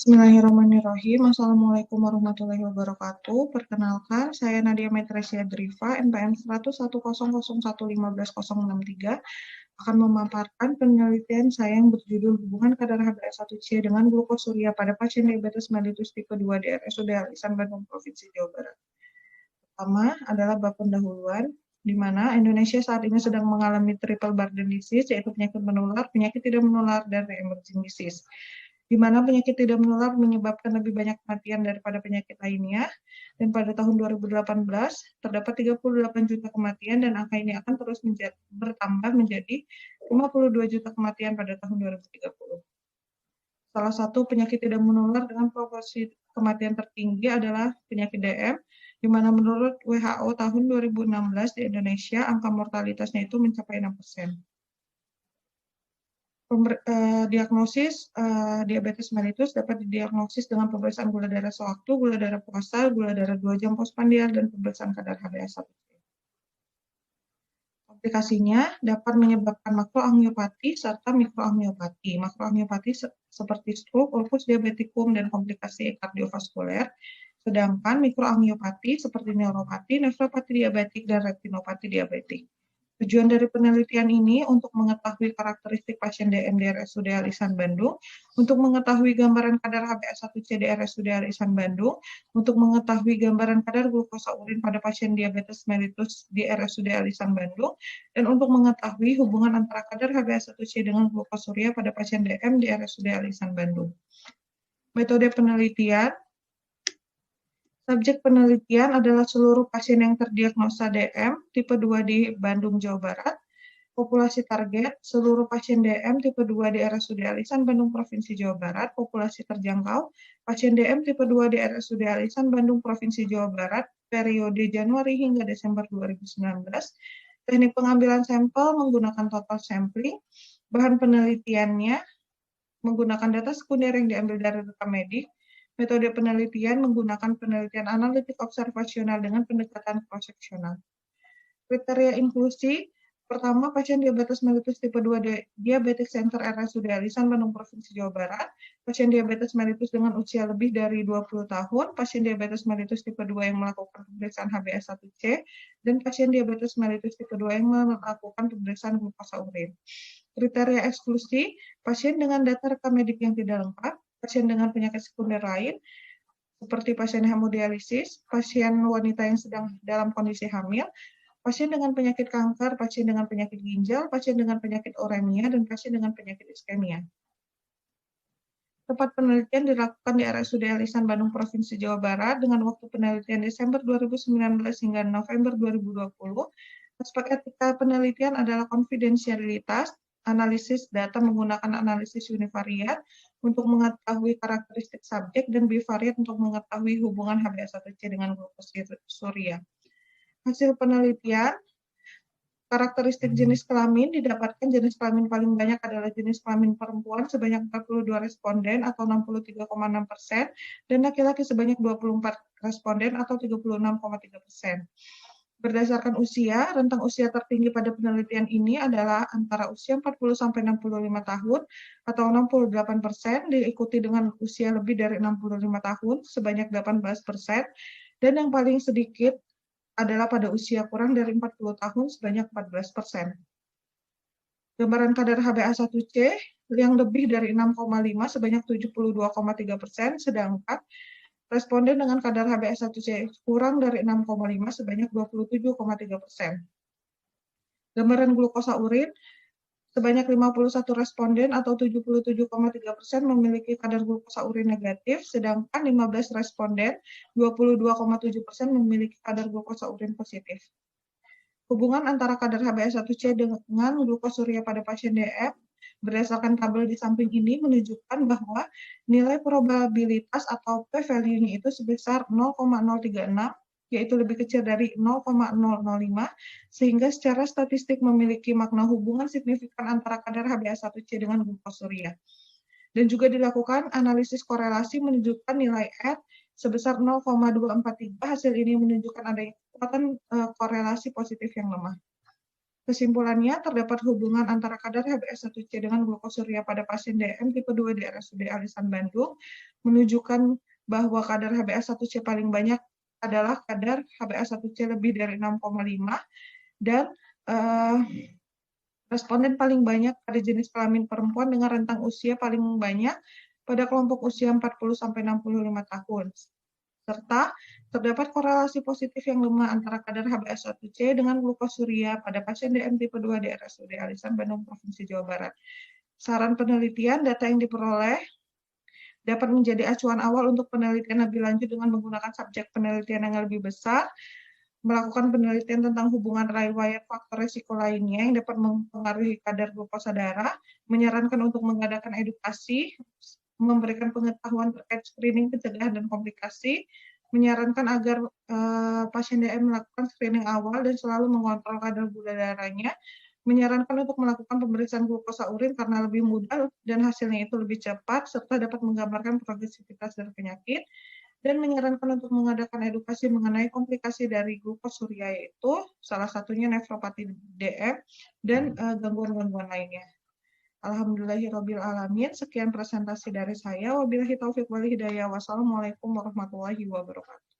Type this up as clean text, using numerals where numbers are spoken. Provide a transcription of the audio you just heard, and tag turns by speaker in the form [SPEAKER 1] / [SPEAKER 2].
[SPEAKER 1] Bismillahirrahmanirrahim. Assalamualaikum warahmatullahi wabarakatuh. Perkenalkan, saya Nadia Metresia Driva, NPM 11001151063, akan memaparkan penelitian saya yang berjudul hubungan kadar HbA1c dengan glukosuria pada pasien diabetes mellitus tipe 2 di RSUD Al-Ihsan Bandung, Provinsi Jawa Barat. Pertama adalah bab pendahuluan, di mana Indonesia saat ini sedang mengalami triple burden disease, yaitu penyakit menular, penyakit tidak menular, dan emerging disease, di mana penyakit tidak menular menyebabkan lebih banyak kematian daripada penyakit lainnya, dan pada tahun 2018 terdapat 38 juta kematian, dan angka ini akan terus bertambah menjadi 52 juta kematian pada tahun 2030. Salah satu penyakit tidak menular dengan proporsi kematian tertinggi adalah penyakit DM, di mana menurut WHO tahun 2016 di Indonesia angka mortalitasnya itu mencapai 6%. Diagnosis diabetes mellitus dapat didiagnosis dengan pemeriksaan gula darah sewaktu, gula darah puasa, gula darah 2 jam postprandial, dan pemeriksaan kadar HbA1c. Komplikasinya dapat menyebabkan makroangiopati serta mikroangiopati. Makroangiopati seperti stroke, ulkus diabetikum, dan komplikasi kardiovaskuler. Sedangkan mikroangiopati seperti neuropati, nefropati diabetik, dan retinopati diabetik. Tujuan dari penelitian ini untuk mengetahui karakteristik pasien DM di RSUD Al-Ihsan Bandung, untuk mengetahui gambaran kadar HbA1c di RSUD Al-Ihsan Bandung, untuk mengetahui gambaran kadar glukosa urin pada pasien diabetes mellitus di RSUD Al-Ihsan Bandung, dan untuk mengetahui hubungan antara kadar HbA1c dengan glukosuria pada pasien DM di RSUD Al-Ihsan Bandung. Metode penelitian. Subjek penelitian adalah seluruh pasien yang terdiagnosa DM tipe 2 di Bandung, Jawa Barat. Populasi target, seluruh pasien DM tipe 2 di RSUD Al-Ihsan Bandung, Provinsi Jawa Barat. Populasi terjangkau, pasien DM tipe 2 di RSUD Al-Ihsan Bandung, Provinsi Jawa Barat, periode Januari hingga Desember 2019. Teknik pengambilan sampel menggunakan total sampling. Bahan penelitiannya menggunakan data sekunder yang diambil dari rekam medik. Metode penelitian menggunakan penelitian analitik observasional dengan pendekatan cross-seksional. Kriteria inklusi, pertama, pasien diabetes mellitus tipe 2 Diabetes Center RSUD Al-Ihsan Bandung, Provinsi Jawa Barat, pasien diabetes mellitus dengan usia lebih dari 20 tahun, pasien diabetes mellitus tipe 2 yang melakukan pemeriksaan HbA1c, dan pasien diabetes mellitus tipe 2 yang melakukan pemeriksaan glukosa urin. Kriteria eksklusi, pasien dengan data rekam medik yang tidak lengkap, pasien dengan penyakit sekunder lain, seperti pasien hemodialisis, pasien wanita yang sedang dalam kondisi hamil, pasien dengan penyakit kanker, pasien dengan penyakit ginjal, pasien dengan penyakit uremia, dan pasien dengan penyakit iskemia. Tempat penelitian dilakukan di RSUD Al-Ihsan Bandung, Provinsi Jawa Barat, dengan waktu penelitian Desember 2019 hingga November 2020. Aspek etika penelitian adalah konfidensialitas, analisis data menggunakan analisis univariat untuk mengetahui karakteristik subjek, dan bivariat untuk mengetahui hubungan HbA1c dengan glukosuria. Hasil penelitian, karakteristik jenis kelamin didapatkan jenis kelamin paling banyak adalah jenis kelamin perempuan sebanyak 42 responden atau 63,6%, dan laki-laki sebanyak 24 responden atau 36,3%. Berdasarkan usia, rentang usia tertinggi pada penelitian ini adalah antara usia 40-65 tahun atau 68%, diikuti dengan usia lebih dari 65 tahun sebanyak 18%, dan yang paling sedikit adalah pada usia kurang dari 40 tahun sebanyak 14%. Gambaran kadar HbA1c yang lebih dari 6,5 sebanyak 72,3%, sedangkan responden dengan kadar HbA1c kurang dari 6,5 sebanyak 27,3%. Gambaran glukosa urin, sebanyak 51 responden atau 77,3% memiliki kadar glukosa urin negatif, sedangkan 15 responden, 22,7% memiliki kadar glukosa urin positif. Hubungan antara kadar HbA1c dengan glukosuria pada pasien DM berdasarkan tabel di samping ini menunjukkan bahwa nilai probabilitas atau p-value-nya itu sebesar 0,036, yaitu lebih kecil dari 0,005, sehingga secara statistik memiliki makna hubungan signifikan antara kadar HbA1c dengan glukosuria. Dan juga dilakukan analisis korelasi menunjukkan nilai R sebesar 0,243. Hasil ini menunjukkan adanya kekuatan korelasi positif yang lemah. Kesimpulannya, terdapat hubungan antara kadar HbS1c dengan glukosuria pada pasien DM tipe 2 di RSUD Alisan Bandung, menunjukkan bahwa kadar HbS1c paling banyak adalah kadar HbS1c lebih dari 6,5 dan responden paling banyak pada jenis kelamin perempuan dengan rentang usia paling banyak pada kelompok usia 40-65 tahun. Serta terdapat korelasi positif yang lemah antara kadar HbS1c dengan glukosuria pada pasien DM tipe 2 di RSUD Alisan Bandung, Provinsi Jawa Barat. Saran penelitian, data yang diperoleh dapat menjadi acuan awal untuk penelitian lebih lanjut dengan menggunakan subjek penelitian yang lebih besar, melakukan penelitian tentang hubungan riwayat faktor risiko lainnya yang dapat mempengaruhi kadar glukosa darah, menyarankan untuk mengadakan edukasi, memberikan pengetahuan terkait screening, pencegahan, dan komplikasi, menyarankan agar pasien DM melakukan screening awal dan selalu mengontrol kadar gula darahnya, menyarankan untuk melakukan pemeriksaan glukosa urin karena lebih mudah dan hasilnya itu lebih cepat, serta dapat menggambarkan progresivitas dari penyakit, dan menyarankan untuk mengadakan edukasi mengenai komplikasi dari glukosuria, yaitu salah satunya nefropati DM dan gangguan-gangguan lainnya. Alhamdulillahirabbil alamin. Sekian presentasi dari saya. Wabillahi taufik wal hidayah. Wassalamualaikum warahmatullahi wabarakatuh.